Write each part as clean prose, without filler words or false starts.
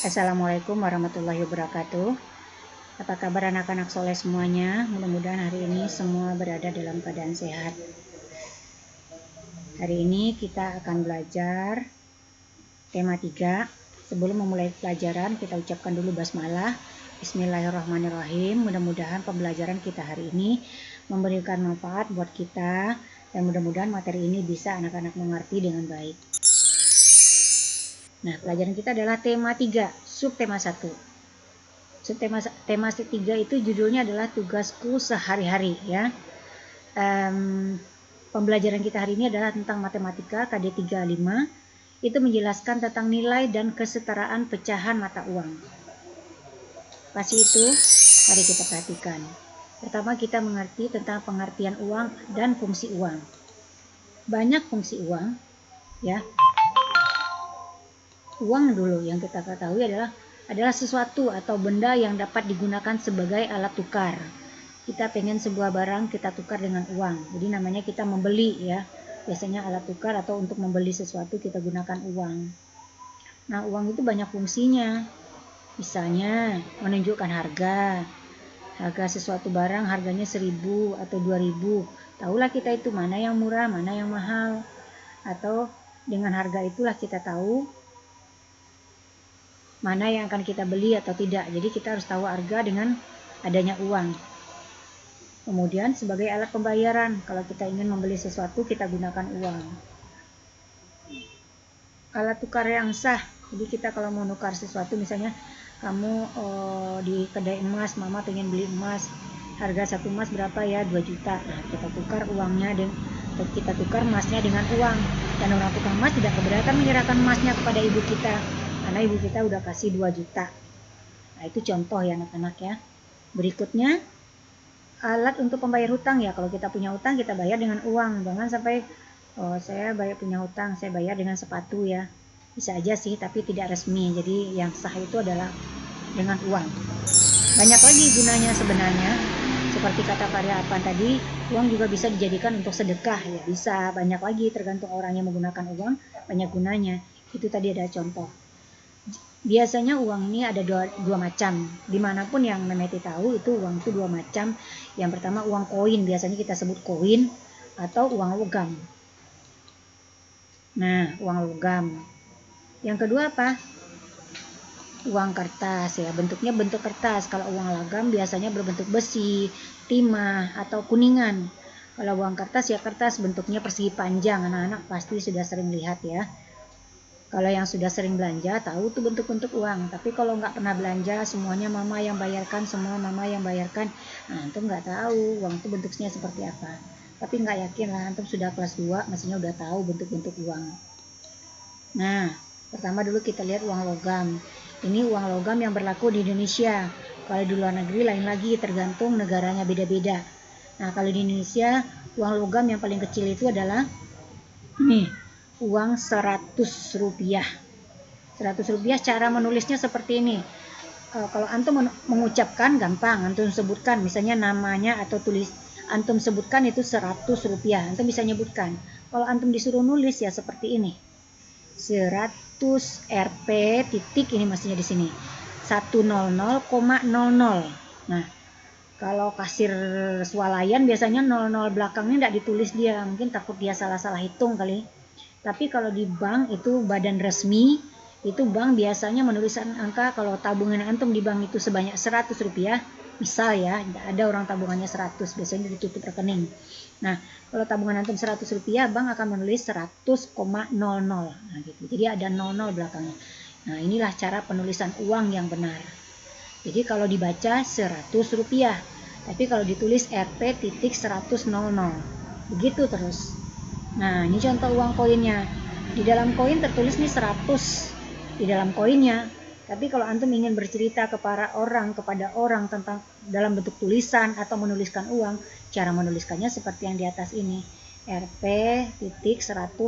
Assalamualaikum warahmatullahi wabarakatuh. Apa kabar anak-anak soleh semuanya? Mudah-mudahan hari ini semua berada dalam keadaan sehat. Hari ini kita akan belajar tema 3. Sebelum memulai pelajaran, kita ucapkan dulu basmalah. Bismillahirrahmanirrahim. Mudah-mudahan pembelajaran kita hari ini memberikan manfaat buat kita, dan mudah-mudahan materi ini bisa anak-anak mengerti dengan baik. Nah, pelajaran kita adalah tema 3, subtema 1. Tema 3 itu judulnya adalah tugasku sehari-hari ya. Pembelajaran kita hari ini adalah tentang matematika KD 35. Itu menjelaskan tentang nilai dan kesetaraan pecahan mata uang. Pasti itu, mari kita perhatikan. Pertama, kita mengerti tentang pengertian uang dan fungsi uang. Banyak fungsi uang ya. Uang dulu yang kita ketahui adalah sesuatu atau benda yang dapat digunakan sebagai alat tukar. Kita pengen sebuah barang, kita tukar dengan uang. Jadi namanya kita membeli ya. Biasanya alat tukar atau untuk membeli sesuatu kita gunakan uang. Nah, uang itu banyak fungsinya. Misalnya menunjukkan harga. Harga sesuatu barang harganya 1.000 atau 2.000. Tahulah kita itu mana yang murah, mana yang mahal. Atau dengan harga itulah kita tahu mana yang akan kita beli atau tidak. Jadi kita harus tahu harga dengan adanya uang. Kemudian sebagai alat pembayaran, kalau kita ingin membeli sesuatu kita gunakan uang. Alat tukar yang sah, jadi kita kalau mau nukar sesuatu, misalnya kamu di kedai emas, mama pengen beli emas, harga satu emas berapa ya, 2 juta. Nah, kita tukar uangnya kita tukar emasnya dengan uang, dan orang tukang emas tidak keberatan menyerahkan emasnya kepada ibu kita karena ibu kita udah kasih 2 juta. Nah, itu contoh ya anak-anak ya. Berikutnya, alat untuk pembayar hutang ya. Kalau kita punya hutang, kita bayar dengan uang. Jangan sampai saya punya hutang, saya bayar dengan sepatu ya. Bisa aja sih, tapi tidak resmi. Jadi yang sah itu adalah dengan uang. Banyak lagi gunanya sebenarnya. Seperti kata Pak Arfan tadi, uang juga bisa dijadikan untuk sedekah ya. Bisa, banyak lagi tergantung orang yang menggunakan uang, banyak gunanya. Itu tadi ada contoh. Biasanya uang ini ada dua macam. Dimanapun yang Memeti tahu itu uang itu 2 macam. Yang pertama uang koin, biasanya kita sebut koin, atau uang logam. Nah, uang logam. Yang kedua apa? Uang kertas ya, bentuknya bentuk kertas. Kalau uang logam biasanya berbentuk besi, timah, atau kuningan. Kalau uang kertas ya kertas bentuknya persegi panjang. Anak-anak pasti sudah sering lihat ya. Kalau yang sudah sering belanja tahu tuh bentuk-bentuk uang. Tapi kalau nggak pernah belanja, semuanya mama yang bayarkan, nah antum nggak tahu uang itu bentuknya seperti apa. Tapi nggak yakin lah, antum sudah kelas 2, maksudnya udah tahu bentuk-bentuk uang. Nah, pertama dulu kita lihat uang logam. Ini uang logam yang berlaku di Indonesia. Kalau di luar negeri lain lagi, tergantung negaranya beda-beda. Nah, kalau di Indonesia, uang logam yang paling kecil itu adalah nih, uang 100 rupiah. 100 rupiah cara menulisnya seperti ini. Kalau antum mengucapkan gampang, antum sebutkan misalnya namanya atau antum sebutkan itu 100 rupiah, antum bisa nyebutkan. Kalau antum disuruh nulis ya seperti ini. 100 Rp titik, ini maksudnya di sini 100,00. Nah, kalau kasir swalayan biasanya 00 belakangnya tidak ditulis dia, mungkin takut dia salah-salah hitung kali. Tapi kalau di bank itu badan resmi, itu bank biasanya menuliskan angka. Kalau tabungan antum di bank itu sebanyak 100 rupiah, misal ya, ada orang tabungannya 100, biasanya ditutup rekening. Nah, kalau tabungan antum 100 rupiah, bank akan menulis 100,00. Nah, gitu. Jadi ada 00 belakangnya. Nah, inilah cara penulisan uang yang benar. Jadi kalau dibaca 100 rupiah, tapi kalau ditulis Rp titik 100,00. Begitu terus. Nah, ini contoh uang koinnya. Di dalam koin tertulis nih 100 di dalam koinnya. Tapi kalau antum ingin bercerita kepada orang tentang dalam bentuk tulisan atau menuliskan uang, cara menuliskannya seperti yang di atas ini. Rp titik 100,00.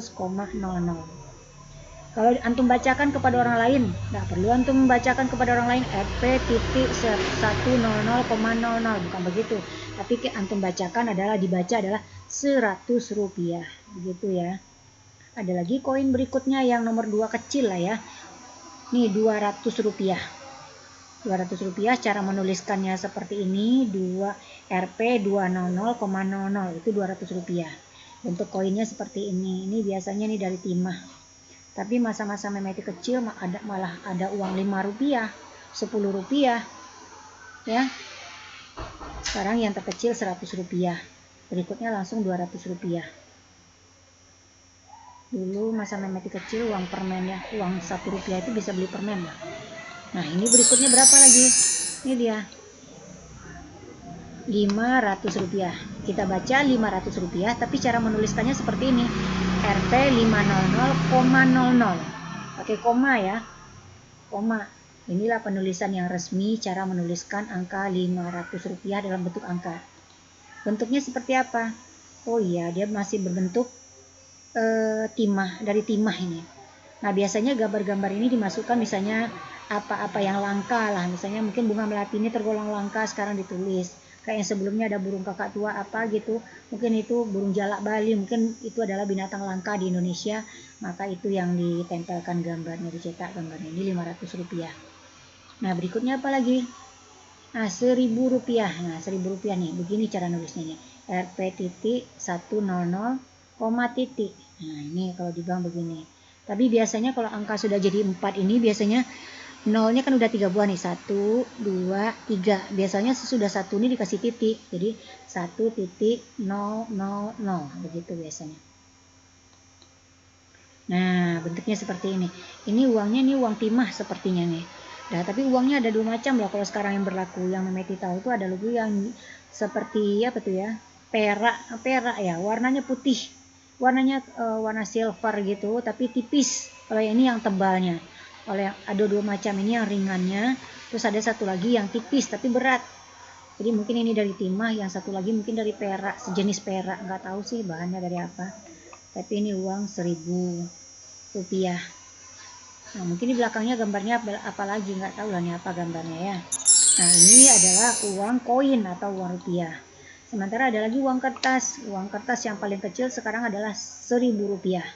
Kalau antum bacakan kepada orang lain, nggak perlu antum membacakan kepada orang lain Rp titik 100,00, bukan begitu. Tapi antum bacakan dibaca adalah 100 rupiah, begitu ya. Ada lagi koin berikutnya yang nomor 2 kecil lah ya. Nih 200 rupiah. 200 rupiah, cara menuliskannya seperti ini, 2 Rp 200,00 itu 200 rupiah. Bentuk koinnya seperti ini biasanya nih dari timah. Tapi masa-masa Memeti kecil malah ada uang 5 rupiah, 10 rupiah, ya. Sekarang yang terkecil 100 rupiah. Berikutnya langsung 200 rupiah. Dulu masa Memeti kecil uang permen ya, uang 1 rupiah itu bisa beli permen lah. Nah ini berikutnya berapa lagi? Ini dia 500 rupiah. Kita baca 500 rupiah, tapi cara menuliskannya seperti ini. Rp 500,00. Pakai koma ya. Koma. Inilah penulisan yang resmi cara menuliskan angka 500 rupiah dalam bentuk angka. Bentuknya seperti apa? Oh iya, dia masih berbentuk timah, dari timah ini. Nah biasanya gambar-gambar ini dimasukkan misalnya apa-apa yang langka lah, misalnya mungkin bunga melati ini tergolong langka, sekarang ditulis. Kayak yang sebelumnya ada burung kakak tua apa gitu, mungkin itu burung jalak Bali, mungkin itu adalah binatang langka di Indonesia, maka itu yang ditempelkan gambarnya, dicetak gambarnya. Ini 500 rupiah. Nah berikutnya apa lagi? Nah 1000 rupiah. Nah 1000 rupiah nih, begini cara nulisnya nih. Rp.100, titik. Nah ini kalau di bank begini. Tapi biasanya kalau angka sudah jadi 4 ini biasanya nolnya kan udah 3 buah nih. 1, 2, 3. Biasanya sesudah 1 ini dikasih titik. Jadi 1.000 begitu biasanya. Nah bentuknya seperti ini. Ini uangnya nih uang timah sepertinya nih. Nah tapi uangnya ada 2 macam loh kalau sekarang yang berlaku. Yang Memeti tahu itu ada logo yang seperti apa tuh ya? Perak ya, warnanya putih. Warnanya warna silver gitu, tapi tipis. Kalau ini yang tebalnya. Kalau yang ada 2 macam, ini yang ringannya, terus ada satu lagi yang tipis tapi berat. Jadi mungkin ini dari timah, yang satu lagi mungkin dari perak, sejenis perak, nggak tahu sih bahannya dari apa. Tapi ini uang 1000 rupiah. Nah mungkin di belakangnya gambarnya apa lagi, nggak tahu lah nih apa gambarnya ya. Nah ini adalah uang koin atau uang rupiah. Sementara ada lagi uang kertas. Uang kertas yang paling kecil sekarang adalah 1000 rupiah.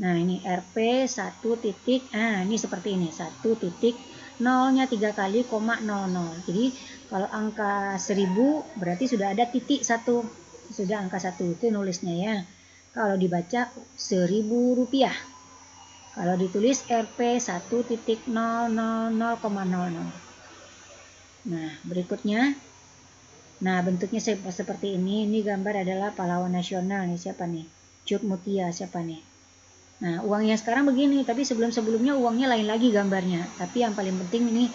Nah ini Rp 1 titik, ini seperti ini, 1 titik, nolnya 3 kali, koma 00. Jadi kalau angka 1000 berarti sudah ada titik 1, sudah angka 1 itu nulisnya ya. Kalau dibaca 1000 rupiah. Kalau ditulis Rp 1.000,00. Nah berikutnya, nah bentuknya seperti ini. Ini gambar adalah pahlawan nasional nih, siapa nih? Cut Mutia, siapa nih? Nah uangnya sekarang begini, tapi sebelumnya uangnya lain lagi gambarnya. Tapi yang paling penting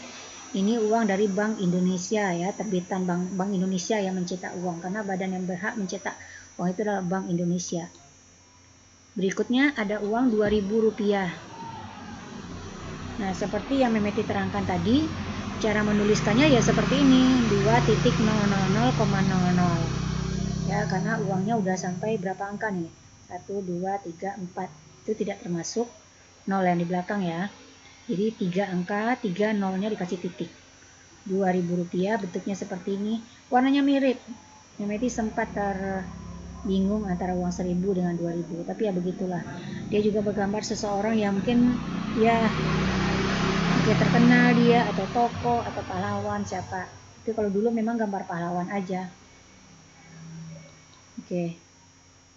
ini uang dari Bank Indonesia ya, terbitan Bank Indonesia yang mencetak uang, karena badan yang berhak mencetak uang itu adalah Bank Indonesia. Berikutnya ada uang 2000 rupiah. Nah seperti yang Memeti terangkan tadi, cara menuliskannya ya seperti ini, 2.000,00. Ya karena uangnya udah sampai berapa angka nih, 1, 2, 3, 4, itu tidak termasuk nol yang di belakang ya. Jadi 3 angka, 3 nolnya dikasih titik. 2000 rupiah bentuknya seperti ini, warnanya mirip. Memeti sempat bingung antara uang 1000 dengan 2000, tapi ya begitulah. Dia juga bergambar seseorang yang mungkin ya terkenal dia, atau tokoh atau pahlawan siapa. Itu kalau dulu memang gambar pahlawan aja. Oke.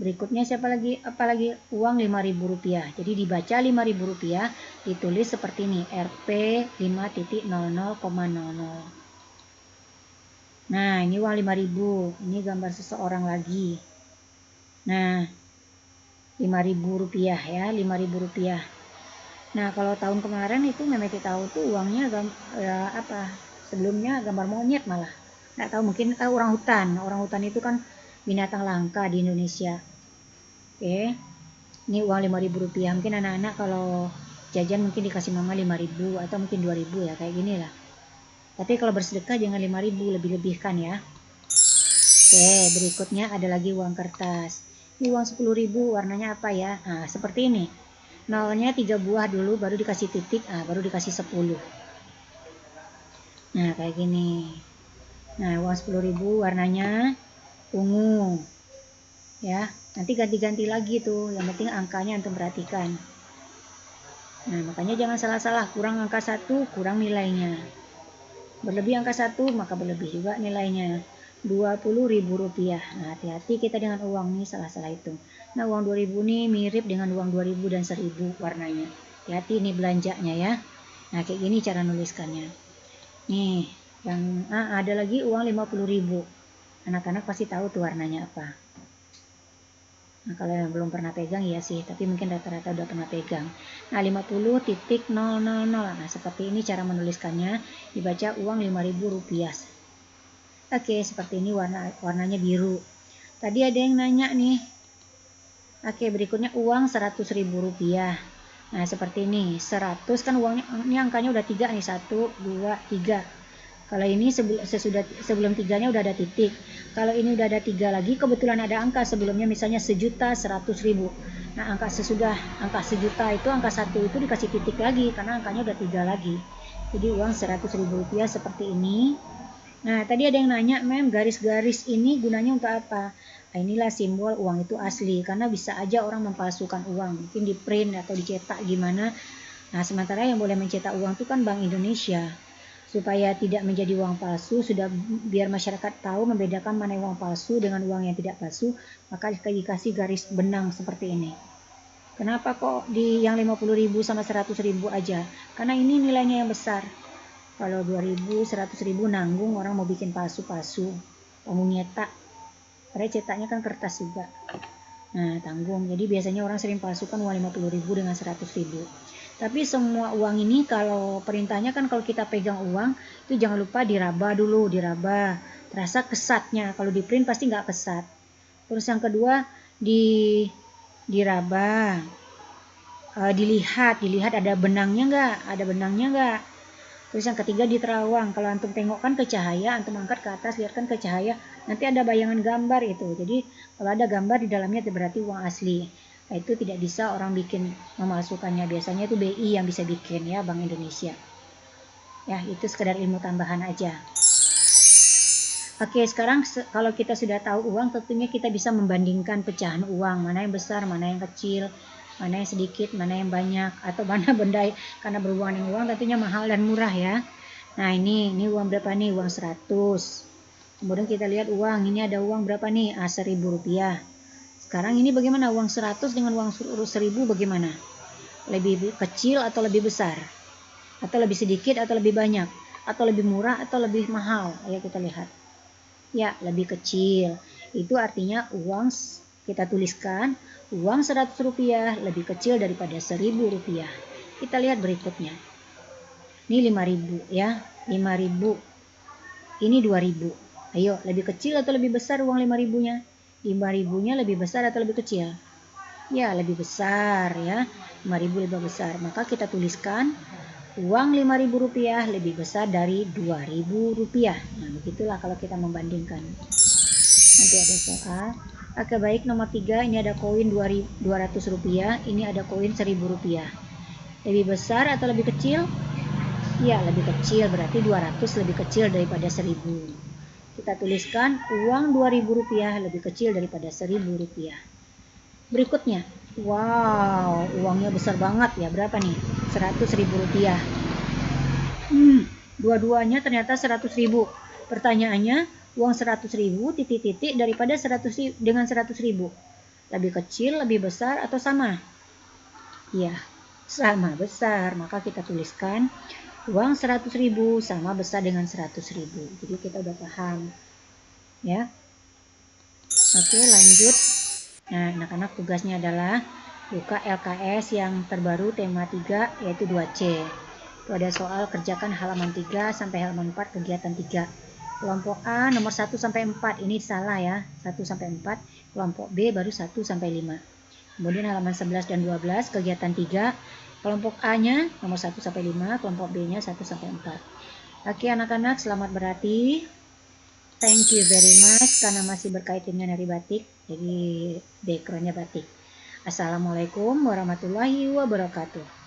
Berikutnya siapa lagi? Apalagi uang 5000 rupiah. Jadi dibaca 5000 rupiah, ditulis seperti ini, Rp 5.00,00. Nah ini uang 5000, ini gambar seseorang lagi. Nah 5000 rupiah ya, 5000 rupiah. Nah kalau tahun kemarin itu Memeti tahu tuh uangnya sebelumnya gambar monyet malah. Nggak tahu, mungkin orang hutan itu kan binatang langka di Indonesia. Oke, ini uang 5000 rupiah. Mungkin anak-anak kalau jajan mungkin dikasih mama 5000 atau mungkin 2000 ya, kayak gini lah. Tapi kalau bersedekah jangan 5000, lebih-lebihkan ya. Oke, berikutnya ada lagi uang kertas. Ini uang 10.000, warnanya apa ya? Nah seperti ini, nolnya 3 buah dulu, baru dikasih titik, baru dikasih 10. Nah kayak gini. Nah uang 10.000 warnanya ungu ya, nanti ganti-ganti lagi tuh, yang penting angkanya antum perhatikan. Nah, makanya jangan salah-salah, kurang angka 1 kurang nilainya. Berlebih angka 1 maka berlebih juga nilainya. Rp20.000. Nah, hati-hati kita dengan uang nih, salah-salah itu. Nah, uang 2000 nih mirip dengan uang 2000 dan 1000 warnanya. Hati-hati nih belanjanya ya. Nah, kayak gini cara nuliskannya. Nih, yang ada lagi uang 50.000. Anak-anak pasti tahu tuh warnanya apa. Nah, kalau yang belum pernah pegang ya sih, tapi mungkin rata-rata udah pernah pegang. Nah, 50.000. Nah, seperti ini cara menuliskannya, dibaca uang Rp5.000. Oke, seperti ini warnanya biru. Tadi ada yang nanya nih. Oke, berikutnya uang Rp100.000. Nah, seperti ini. 100 kan uangnya, ini angkanya udah 3 nih, 1, 2, 3. Kalau ini sebelum tiganya udah ada titik. Kalau ini udah ada 3 lagi, kebetulan ada angka sebelumnya, misalnya 1.100.000. Nah, angka sejuta itu, angka 1 itu dikasih titik lagi, karena angkanya udah 3 lagi. Jadi uang Rp100.000 seperti ini. Nah, tadi ada yang nanya, Mem, garis-garis ini gunanya untuk apa? Nah, inilah simbol uang itu asli, karena bisa aja orang mempalsukan uang, mungkin di print atau dicetak gimana. Nah, sementara yang boleh mencetak uang itu kan Bank Indonesia. Supaya tidak menjadi uang palsu, sudah biar masyarakat tahu membedakan mana uang palsu dengan uang yang tidak palsu, maka dikasih garis benang seperti ini. Kenapa kok di yang 50.000 sama 100.000 aja? Karena ini nilainya yang besar. Kalau 2.000, 100.000 nanggung orang mau bikin palsu-palsu, tanggung nyetak. Padahal cetaknya kan kertas juga. Nah, tanggung. Jadi biasanya orang sering palsukan uang 50.000 dengan 100.000. Tapi semua uang ini kalau perintahnya kan kalau kita pegang uang itu jangan lupa diraba dulu, diraba. Terasa kesatnya. Kalau di print pasti nggak kesat. Terus yang kedua diraba. Dilihat ada benangnya nggak? Ada benangnya nggak? Terus yang ketiga diterawang. Kalau antum tengok kan ke cahaya, antum angkat ke atas, lihat kan ke cahaya, nanti ada bayangan gambar itu. Jadi kalau ada gambar di dalamnya itu berarti uang asli. Nah, itu tidak bisa orang bikin memalsukannya. Biasanya itu BI yang bisa bikin ya, Bank Indonesia. Ya, itu sekedar ilmu tambahan aja. Oke, sekarang kalau kita sudah tahu uang, tentunya kita bisa membandingkan pecahan uang, mana yang besar, mana yang kecil, mana yang sedikit, mana yang banyak, atau mana benda, karena berhubungan dengan uang tentunya mahal dan murah ya. Nah, ini uang berapa nih? Uang 100. Kemudian kita lihat uang, ini ada uang berapa nih? Rp1.000. Sekarang ini bagaimana? Uang 100 dengan uang 1.000 bagaimana? Lebih kecil atau lebih besar? Atau lebih sedikit atau lebih banyak? Atau lebih murah atau lebih mahal? Ayo kita lihat. Ya, lebih kecil. Itu artinya uang, kita tuliskan uang Rp100 lebih kecil daripada Rp1.000. Kita lihat berikutnya. Ini 5.000 ya, 5.000. Ini 2.000. Ayo, lebih kecil atau lebih besar uang 5.000-nya? 5.000-nya lebih besar atau lebih kecil? Ya, lebih besar ya. 5.000 lebih besar. Maka kita tuliskan uang Rp5.000 lebih besar dari Rp2.000. Nah, begitulah kalau kita membandingkan. Nanti ada soal. Oke, baik, nomor 3, ini ada koin Rp200, ini ada koin Rp1.000. Lebih besar atau lebih kecil? Ya, lebih kecil, berarti 200 lebih kecil daripada 1.000. Kita tuliskan uang Rp2.000 lebih kecil daripada Rp1.000. Berikutnya, wow, uangnya besar banget ya, berapa nih? Rp100.000. Dua-duanya ternyata 100.000. Pertanyaannya, uang 100.000 titik-titik daripada 100 dengan 100.000. Lebih kecil, lebih besar atau sama? Ya, sama besar. Maka kita tuliskan uang 100.000 sama besar dengan 100.000. Jadi kita udah paham. Ya. Oke, lanjut. Nah, anak-anak tugasnya adalah buka LKS yang terbaru tema 3 yaitu 2C. Itu ada soal kerjakan halaman 3 sampai halaman 4 kegiatan 3. Kelompok A nomor 1 sampai 4. Ini salah ya. 1 sampai 4. Kelompok B baru 1 sampai 5. Kemudian halaman 11 dan 12 kegiatan 3. Kelompok A-nya nomor 1 sampai 5, kelompok B-nya 1 sampai 4. Oke, anak-anak, selamat berarti. Thank you very much karena masih berkaitan dengan hari batik. Jadi backgroundnya batik. Assalamualaikum warahmatullahi wabarakatuh.